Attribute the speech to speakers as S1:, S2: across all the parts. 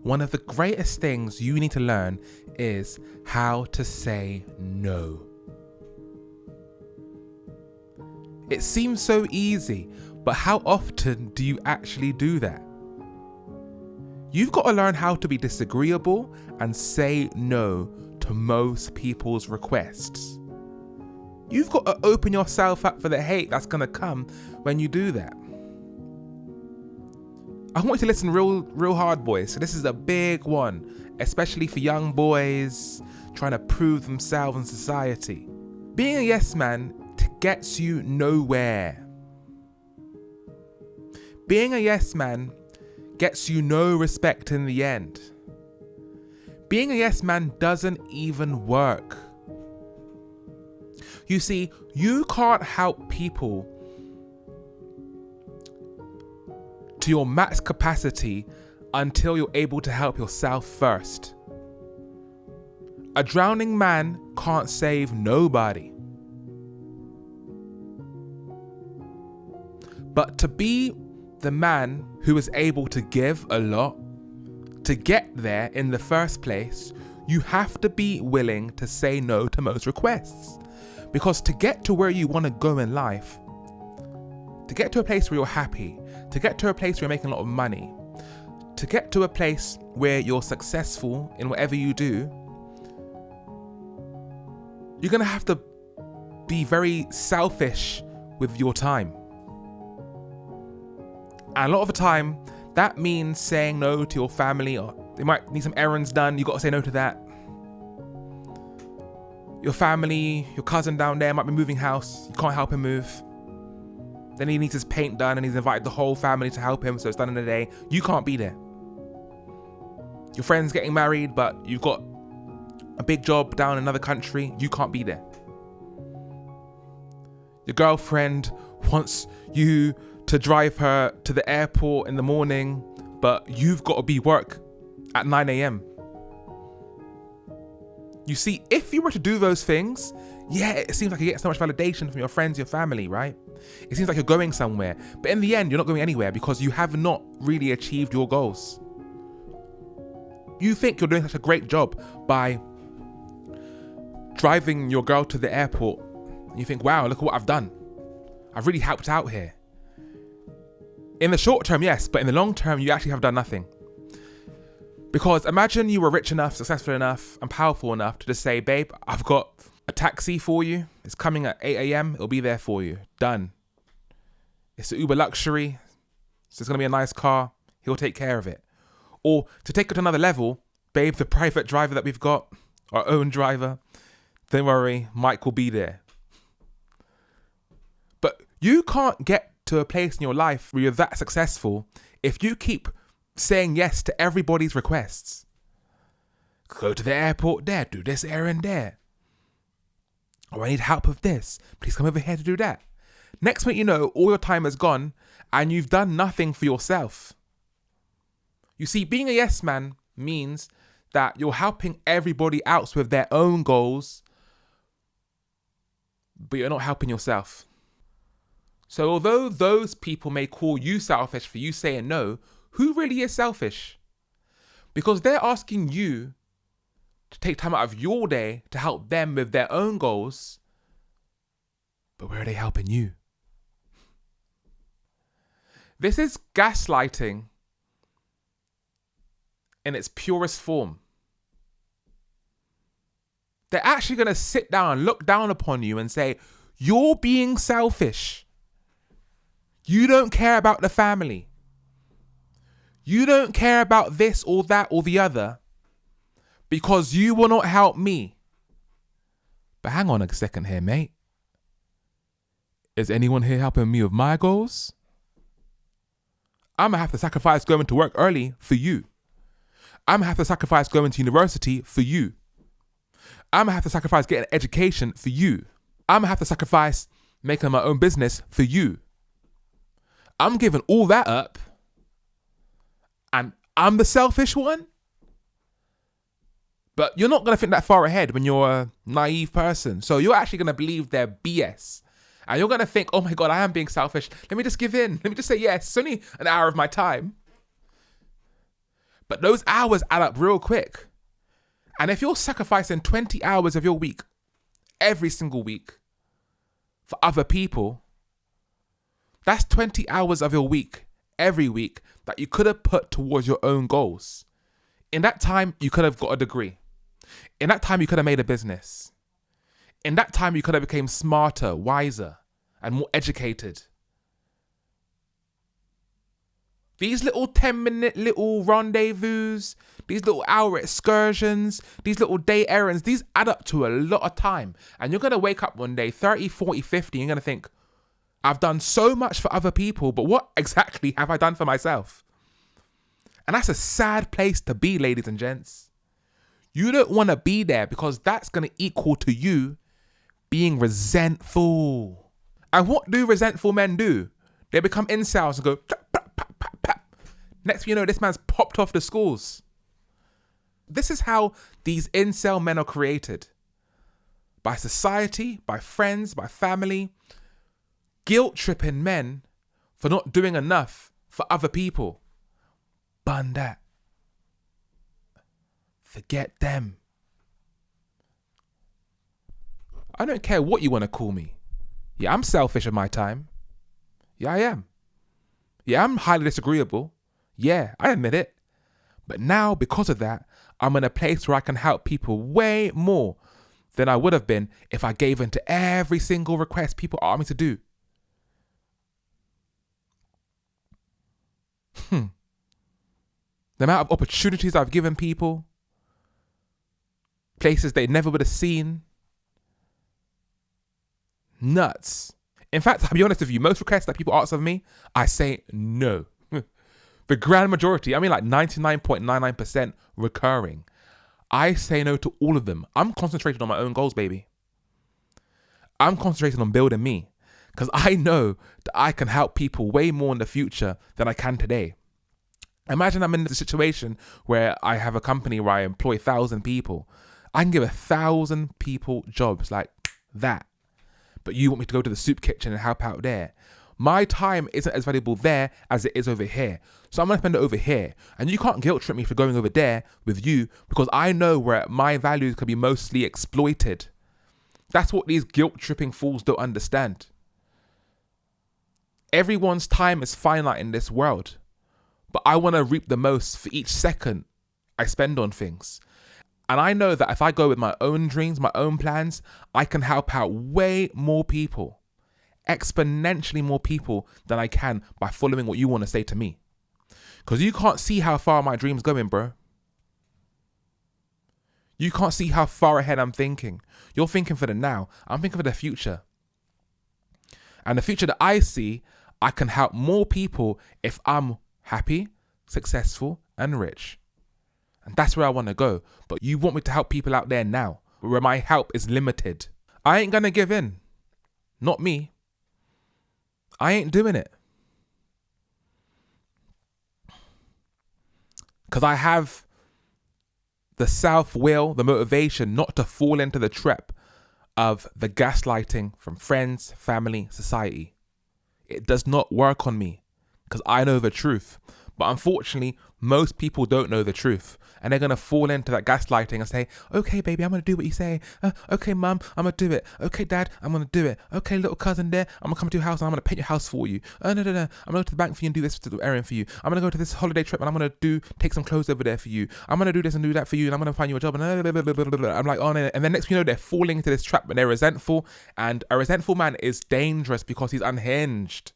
S1: one of the greatest things you need to learn is how to say no. It seems so easy, but how often do you actually do that? You've got to learn how to be disagreeable and say no to most people's requests. You've got to open yourself up for the hate that's going to come when you do that. I want you to listen real hard, boys. So this is a big one, especially for young boys trying to prove themselves in society. Being a yes man gets you nowhere. Being a yes man gets you no respect in the end. Being a yes man doesn't even work. You see, you can't help people to your max capacity until you're able to help yourself first. A drowning man can't save nobody. But to be the man who is able to give a lot, to get there in the first place, you have to be willing to say no to most requests. Because to get to where you want to go in life, to get to a place where you're happy, to get to a place where you're making a lot of money, to get to a place where you're successful in whatever you do, you're going to have to be very selfish with your time. And a lot of the time, that means saying no to your family, or they might need some errands done, you got to say no to that. Your family, your cousin down there might be moving house, you can't help him move. Then he needs his paint done and he's invited the whole family to help him, so it's done in a day. You can't be there. Your friend's getting married, but you've got a big job down in another country, you can't be there. Your girlfriend wants you to drive her to the airport in the morning, but you've got to be work at 9 a.m. You see, if you were to do those things, yeah, it seems like you get so much validation from your friends, your family, right? It seems like you're going somewhere, but in the end, you're not going anywhere because you have not really achieved your goals. You think you're doing such a great job by driving your girl to the airport, and you think, wow, look at what I've done. I've really helped out here. In the short term, yes, but in the long term, you actually have done nothing. Because imagine you were rich enough, successful enough, and powerful enough to just say, babe, I've got a taxi for you. It's coming at 8 a.m. It'll be there for you. Done. It's the Uber luxury. So it's going to be a nice car. He'll take care of it. Or to take it to another level, babe, the private driver that we've got, our own driver, don't worry, Mike will be there. But you can't get to a place in your life where you're that successful if you keep saying yes to everybody's requests. Go to the airport there, do this errand there. Oh, I need help with this. Please come over here to do that. Next minute you know, all your time has gone and you've done nothing for yourself. You see, being a yes man means that you're helping everybody else with their own goals, but you're not helping yourself. So although those people may call you selfish for you saying no, who really is selfish? Because they're asking you to take time out of your day to help them with their own goals, but where are they helping you? This is gaslighting in its purest form. They're actually going to sit down and look down upon you and say, you're being selfish. You don't care about the family. You don't care about this or that or the other because you will not help me. But hang on a second here, mate. Is anyone here helping me with my goals? I'm going to have to sacrifice going to work early for you. I'm going to have to sacrifice going to university for you. I'm going to have to sacrifice getting an education for you. I'm going to have to sacrifice making my own business for you. I'm giving all that up and I'm the selfish one? But you're not going to think that far ahead when you're a naive person. So you're actually going to believe their BS. And you're going to think, oh my God, I am being selfish. Let me just give in. Let me just say yes. It's only an hour of my time. But those hours add up real quick. And if you're sacrificing 20 hours of your week, every single week, for other people, that's 20 hours of your week, every week, that you could have put towards your own goals. In that time, you could have got a degree. In that time, you could have made a business. In that time, you could have become smarter, wiser, and more educated. These little 10-minute little rendezvous, these little hour excursions, these little day errands, these add up to a lot of time. And you're going to wake up one day, 30, 40, 50, and you're going to think, I've done so much for other people, but what exactly have I done for myself? And that's a sad place to be, ladies and gents. You don't want to be there because that's going to equal to you being resentful. And what do resentful men do? They become incels and go, pap, pap, pap, pap, pap. Next thing you know, this man's popped off the schools. This is how these incel men are created. By society, by friends, by family. Guilt-tripping men for not doing enough for other people. Bun that. Forget them. I don't care what you want to call me. Yeah, I'm selfish in my time. Yeah, I am. Yeah, I'm highly disagreeable. Yeah, I admit it. But now, because of that, I'm in a place where I can help people way more than I would have been if I gave in to every single request people ask me to do. The amount of opportunities I've given people, places they never would have seen. Nuts. In fact, I'll be honest with you, most requests that people ask of me, I say no. The grand majority, I mean like 99.99% recurring. I say no to all of them. I'm concentrated on my own goals, baby. I'm concentrated on building me because I know that I can help people way more in the future than I can today. Imagine I'm in a situation where I have a company where I employ 1,000 people. I can give 1,000 people jobs like that. But you want me to go to the soup kitchen and help out there. My time isn't as valuable there as it is over here. So I'm going to spend it over here. And you can't guilt trip me for going over there with you because I know where my values can be mostly exploited. That's what these guilt tripping fools don't understand. Everyone's time is finite in this world. But I want to reap the most for each second I spend on things. And I know that if I go with my own dreams, my own plans, I can help out way more people. Exponentially more people than I can by following what you want to say to me. Because you can't see how far my dream's going, bro. You can't see how far ahead I'm thinking. You're thinking for the now. I'm thinking for the future. And the future that I see, I can help more people if I'm happy, successful, and rich. And that's where I want to go. But you want me to help people out there now, where my help is limited. I ain't going to give in. Not me. I ain't doing it. Because I have the self-will, the motivation not to fall into the trap of the gaslighting from friends, family, society. It does not work on me because I know the truth. But unfortunately, most people don't know the truth. And they're going to fall into that gaslighting and say, okay, baby, I'm going to do what you say. Okay, mum, I'm going to do it. Okay, dad, I'm going to do it. Okay, little cousin there, I'm going to come to your house and I'm going to paint your house for you. No. I'm going to go to the bank for you and do this errand for you. I'm going to go to this holiday trip and I'm going to take some clothes over there for you. I'm going to do this and do that for you and I'm going to find you a job. And I'm like, oh, no. And then next thing you know, they're falling into this trap and they're resentful. And a resentful man is dangerous because he's unhinged.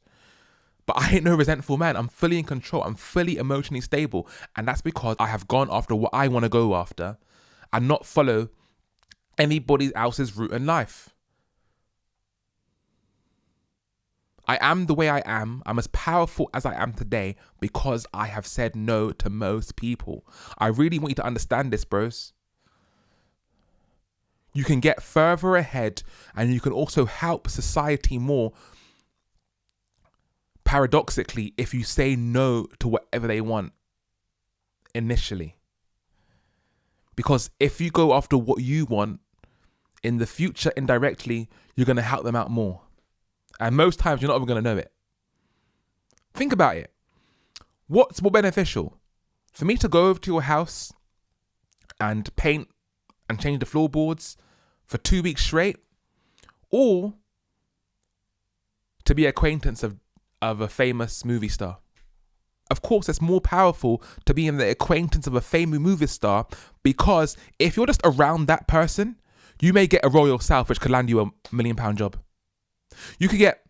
S1: But I ain't no resentful man. I'm fully in control. I'm fully emotionally stable. And that's because I have gone after what I want to go after and not follow anybody else's route in life. I am the way I am. I'm as powerful as I am today because I have said no to most people. I really want you to understand this, bros. You can get further ahead and you can also help society more paradoxically if you say no to whatever they want initially. Because if you go after what you want, in the future, indirectly, you're going to help them out more. And most times, you're not even going to know it. Think about it. What's more beneficial? For me to go over to your house and paint and change the floorboards for 2 weeks straight, or to be acquaintance of a famous movie star. Of course, it's more powerful to be in the acquaintance of a famous movie star, because if you're just around that person, you may get a role yourself which could land you £1 million job. You could get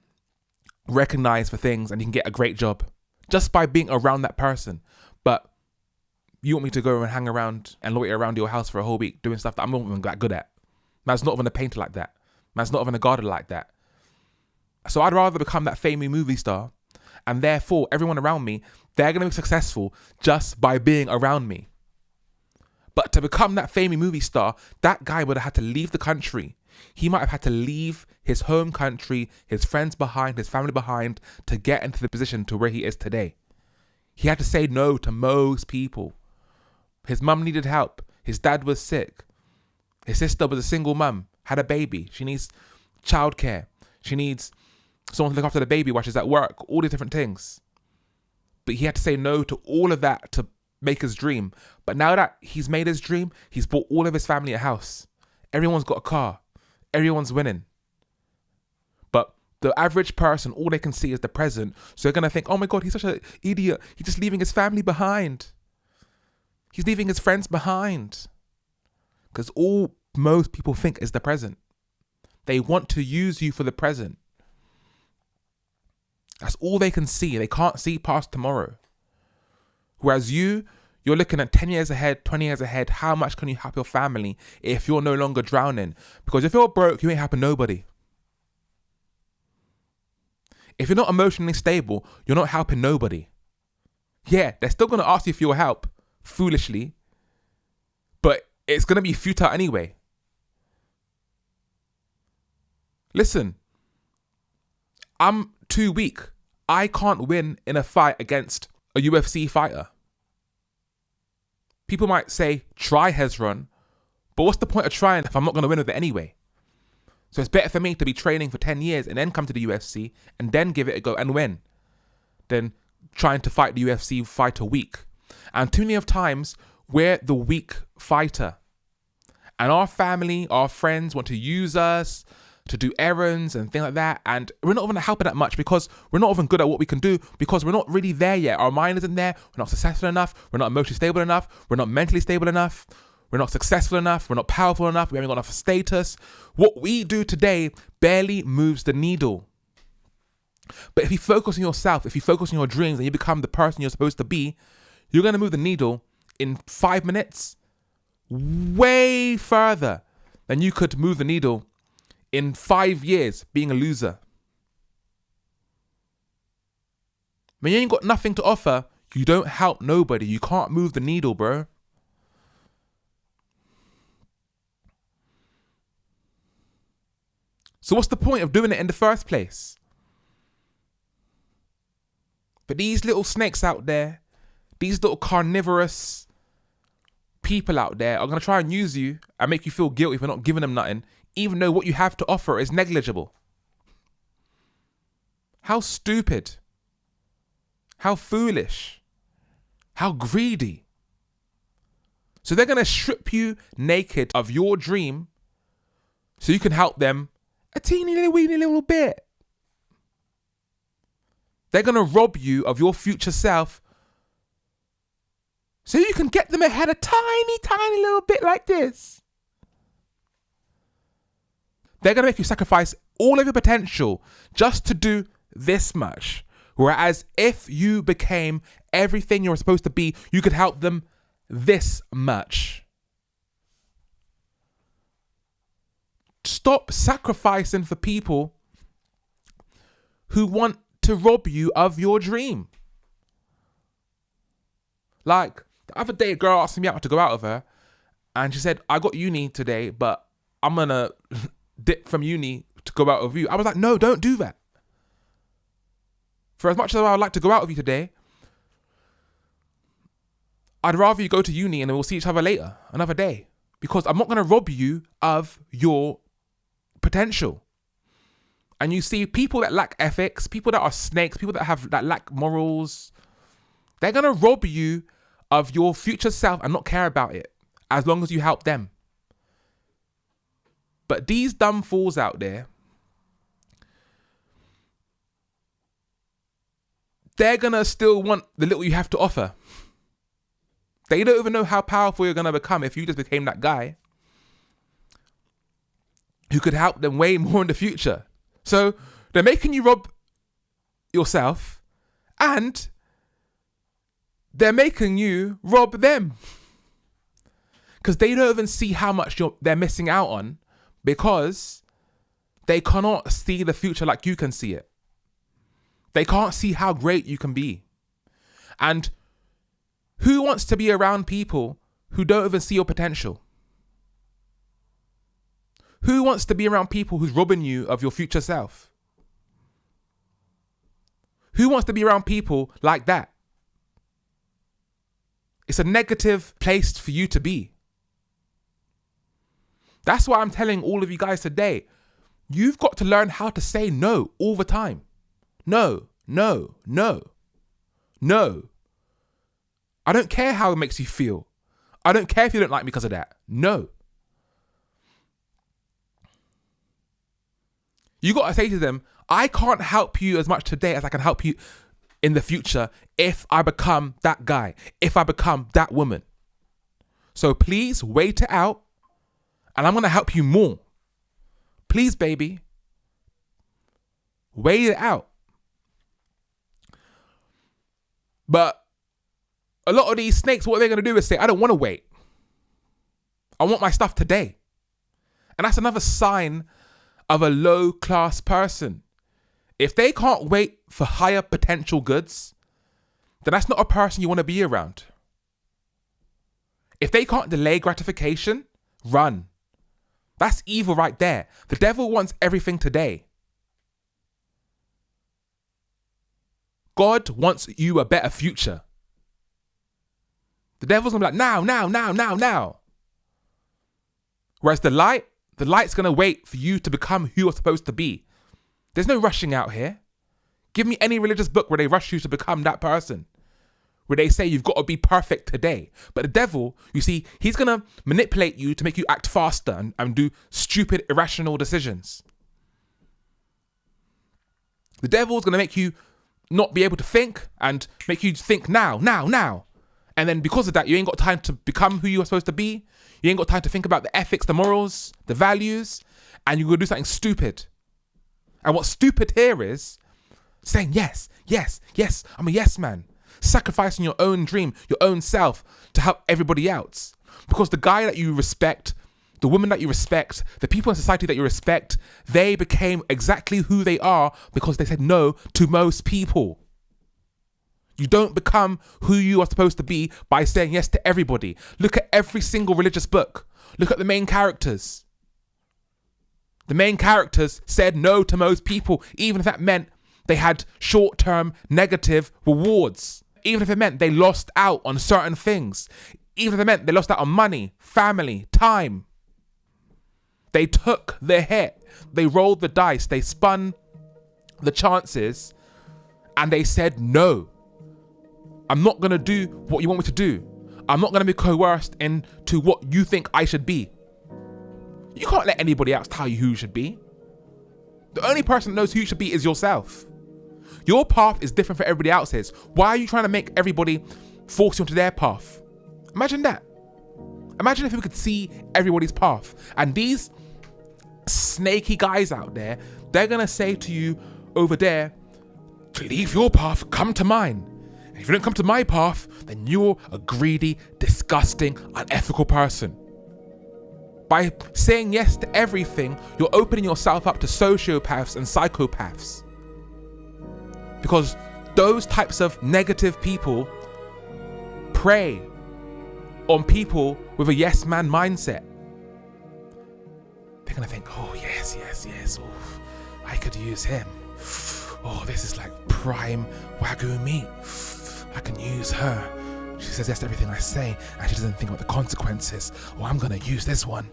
S1: recognized for things and you can get a great job just by being around that person. But you want me to go and hang around and loiter around your house for a whole week doing stuff that I'm not even that good at. Man's not even a painter like that. Man's not even a gardener like that. So I'd rather become that famous movie star, and therefore everyone around me, they're going to be successful just by being around me. But to become that famous movie star, that guy would have had to leave the country. He might have had to leave his home country, his friends behind, his family behind, to get into the position to where he is today. He had to say no to most people. His mum needed help. His dad was sick. His sister was a single mum, had a baby. She needs childcare. She needs someone to look after the baby while she's at work, all these different things. But he had to say no to all of that to make his dream. But now that he's made his dream, he's bought all of his family a house. Everyone's got a car. Everyone's winning. But the average person, all they can see is the present. So they're going to think, oh my God, he's such an idiot. He's just leaving his family behind. He's leaving his friends behind. Because all most people think is the present. They want to use you for the present. That's all they can see. They can't see past tomorrow. Whereas you're looking at 10 years ahead, 20 years ahead. How much can you help your family if you're no longer drowning? Because if you're broke, you ain't helping nobody. If you're not emotionally stable, you're not helping nobody. Yeah, they're still going to ask you for your help, foolishly. But it's going to be futile anyway. Listen, I'm too weak. I can't win in a fight against a UFC fighter. People might say, try Hezron, but what's the point of trying if I'm not going to win with it anyway? So it's better for me to be training for 10 years and then come to the UFC and then give it a go and win than trying to fight the UFC fighter weak. And too many of times, we're the weak fighter. And our family, our friends want to use us to do errands and things like that. And we're not even helping that much because we're not even good at what we can do, because we're not really there yet. Our mind isn't there. We're not successful enough. We're not emotionally stable enough. We're not mentally stable enough. We're not successful enough. We're not powerful enough. We haven't got enough status. What we do today barely moves the needle. But if you focus on yourself, if you focus on your dreams and you become the person you're supposed to be, you're going to move the needle in 5 minutes way further than you could move the needle in 5 years being a loser. When you ain't got nothing to offer, you don't help nobody. You can't move the needle, bro. So what's the point of doing it in the first place? But these little snakes out there, these little carnivorous people out there are going to try and use you and make you feel guilty for not giving them nothing, even though what you have to offer is negligible. How stupid. How foolish. How greedy. So they're going to strip you naked of your dream so you can help them a teeny little weeny little bit. They're going to rob you of your future self so you can get them ahead a tiny, tiny little bit like this. They're going to make you sacrifice all of your potential just to do this much. Whereas if you became everything you're supposed to be, you could help them this much. Stop sacrificing for people who want to rob you of your dream. Like, the other day, a girl asked me out to go out with her, and she said, I got uni today, but I'm going to dip from uni to go out with you. I was like, no, don't do that. For as much as I would like to go out with you today, I'd rather you go to uni and then we'll see each other later, another day. Because I'm not going to rob you of your potential. And you see people that lack ethics, people that are snakes, people that lack morals, they're going to rob you of your future self and not care about it as long as you help them. But these dumb fools out there, they're going to still want the little you have to offer. They don't even know how powerful you're going to become if you just became that guy who could help them way more in the future. So they're making you rob yourself and they're making you rob them. Because they don't even see how much they're missing out on because they cannot see the future like you can see it. They can't see how great you can be. And who wants to be around people who don't even see your potential? Who wants to be around people who's robbing you of your future self? Who wants to be around people like that? It's a negative place for you to be. That's why I'm telling all of you guys today, you've got to learn how to say no all the time. No, no, no, no. I don't care how it makes you feel. I don't care if you don't like me because of that. No. You got to say to them, I can't help you as much today as I can help you in the future if I become that guy, if I become that woman. So please wait it out and I'm going to help you more. Please, baby. Wait it out. But a lot of these snakes, what they're going to do is say, I don't want to wait. I want my stuff today. And that's another sign of a low-class person. If they can't wait for higher potential goods, then that's not a person you want to be around. If they can't delay gratification, run. That's evil right there. The devil wants everything today. God wants you a better future. The devil's going to be like, now. Whereas the light's going to wait for you to become who you're supposed to be. There's no rushing out here. Give me any religious book where they rush you to become that person. Where they say you've got to be perfect today. But the devil, you see, he's going to manipulate you to make you act faster and do stupid, irrational decisions. The devil's going to make you not be able to think and make you think now. And then because of that, you ain't got time to become who you are supposed to be. You ain't got time to think about the ethics, the morals, the values, and you're going to do something stupid. And what's stupid here is saying yes, I'm a yes man. Sacrificing your own dream, your own self to help everybody else. Because the guy that you respect, the woman that you respect, the people in society that you respect, they became exactly who they are because they said no to most people. You don't become who you are supposed to be by saying yes to everybody. Look at every single religious book. Look at the main characters. The main characters said no to most people, even if that meant they had short-term negative rewards. Even if it meant they lost out on certain things. Even if it meant they lost out on money, family, time. They took the hit. They rolled the dice. They spun the chances. And they said, no. I'm not going to do what you want me to do. I'm not going to be coerced into what you think I should be. You can't let anybody else tell you who you should be. The only person that knows who you should be is yourself. Your path is different for everybody else's. Why are you trying to make everybody force you onto their path? Imagine that. Imagine if we could see everybody's path. And these snaky guys out there, they're going to say to you over there, to leave your path, come to mine. And if you don't come to my path, then you're a greedy, disgusting, unethical person. By saying yes to everything, you're opening yourself up to sociopaths and psychopaths. Because those types of negative people prey on people with a yes man mindset. They're going to think, oh, yes. Oh, I could use him. Oh, this is like prime Wagyu meat. I can use her. She says yes to everything I say, and she doesn't think about the consequences. Oh, I'm going to use this one.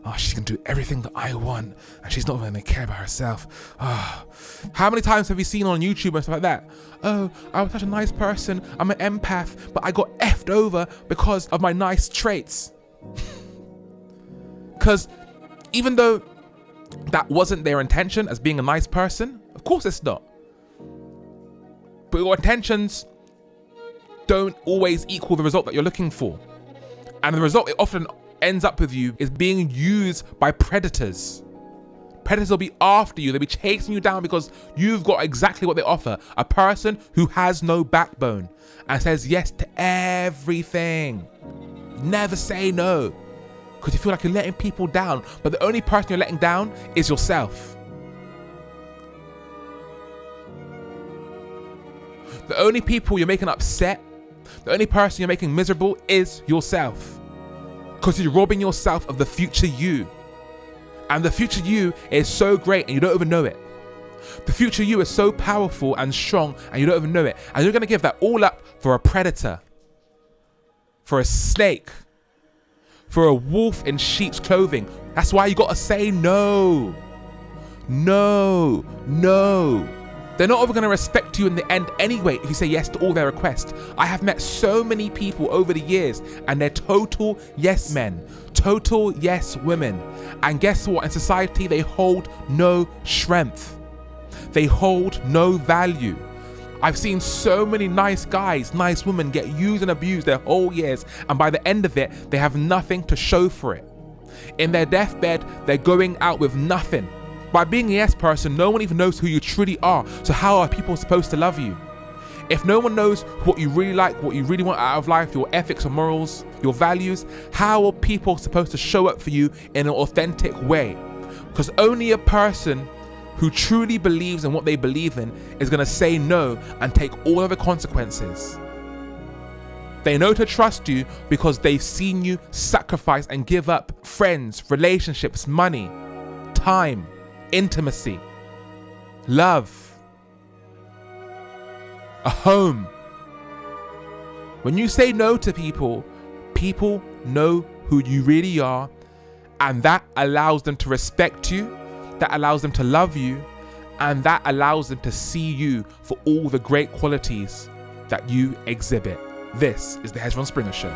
S1: oh, she can do everything that I want and she's not going to care about herself. Oh. How many times have you seen on YouTube and stuff like that? Oh, I was such a nice person. I'm an empath, but I got effed over because of my nice traits. Because even though that wasn't their intention as being a nice person, of course it's not. But your intentions don't always equal the result that you're looking for. And the result it often ends up with you is being used by predators. Predators will be after you. They'll be chasing you down because you've got exactly what they offer. A person who has no backbone and says yes to everything. Never say no. Because you feel like you're letting people down. But the only person you're letting down is yourself. The only people you're making upset, the only person you're making miserable is yourself. Because you're robbing yourself of the future you. And the future you is so great and you don't even know it. The future you is so powerful and strong and you don't even know it. And you're going to give that all up for a predator, for a snake, for a wolf in sheep's clothing. That's why you got to say no. No, no. They're not ever going to respect you in the end anyway if you say yes to all their requests. I have met so many people over the years and they're total yes men, total yes women. And guess what? In society, they hold no strength. They hold no value. I've seen so many nice guys, nice women get used and abused their whole years. And by the end of it, they have nothing to show for it. In their deathbed, they're going out with nothing. By being a yes person, no one even knows who you truly are. So how are people supposed to love you? If no one knows what you really like, what you really want out of life, your ethics or morals, your values, how are people supposed to show up for you in an authentic way? Because only a person who truly believes in what they believe in is going to say no and take all of the consequences. They know to trust you because they've seen you sacrifice and give up friends, relationships, money, time, intimacy, love, a home. When you say no to people, people know who you really are, and that allows them to respect you, that allows them to love you, and that allows them to see you for all the great qualities that you exhibit. This is the Hezron Springer Show.